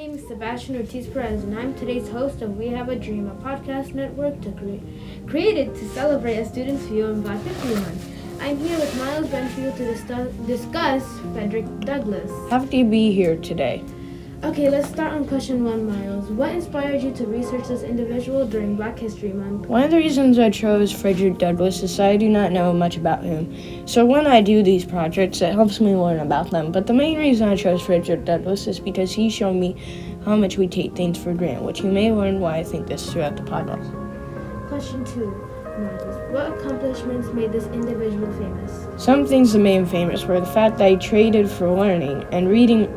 name is Sebastian Ortiz Perez, and I'm today's host of We Have a Dream, a podcast network created to celebrate a student's view on Black History Month. I'm here with Miles Benfield to discuss Frederick Douglas. Happy to be here today. Okay, let's start on question 1, Miles. What inspired you to research this individual during Black History Month? One of the reasons I chose Frederick Douglas is that I do not know much about him. So when I do these projects, it helps me learn about them. But the main reason I chose Frederick Douglas is because he showed me how much we take things for granted, which you may learn why I think this throughout the podcast. Question 2, Miles. What accomplishments made this individual famous? Some things that made him famous were the fact that he traded for learning and reading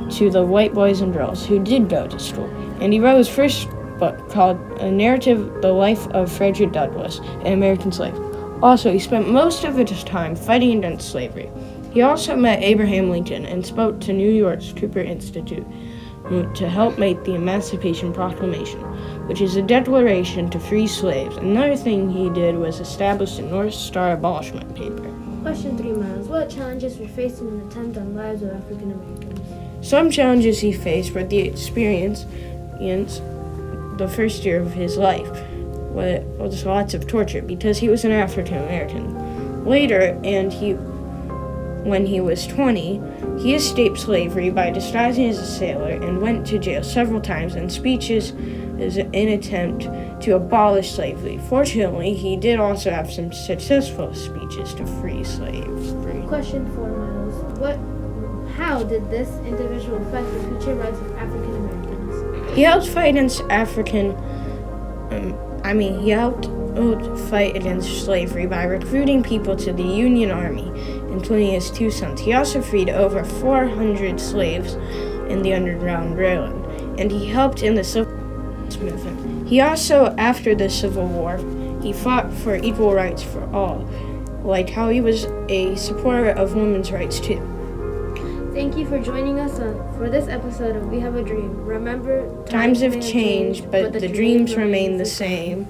to the white boys and girls who did go to school. And he wrote his first book called A Narrative, The Life of Frederick Douglas, an American Slave. Also, he spent most of his time fighting against slavery. He also met Abraham Lincoln and spoke to New York's Cooper Institute to help make the Emancipation Proclamation, which is a declaration to free slaves. Another thing he did was establish the North Star abolishment paper. Question 3, Miles. What challenges were faced in an attempt on lives of African Americans? Some challenges he faced were the experience in the first year of his life, where there was lots of torture because he was an African American. Later, when he was 20, he escaped slavery by disguising as a sailor and went to jail several times in speeches as an attempt to abolish slavery. Fortunately, he did also have some successful speeches to free slaves. Question 4, Miles. How did this individual affect the future rights of African Americans? He helped fight against fight against slavery by recruiting people to the Union Army, including his 2 sons. He also freed over 400 slaves in the Underground Railroad, and he helped in the Civil Rights Movement. He also, after the Civil War, he fought for equal rights for all, like how he was a supporter of women's rights too. Thank you for joining us for this episode of We Have a Dream. Remember, times have changed, but the dreams remain the same.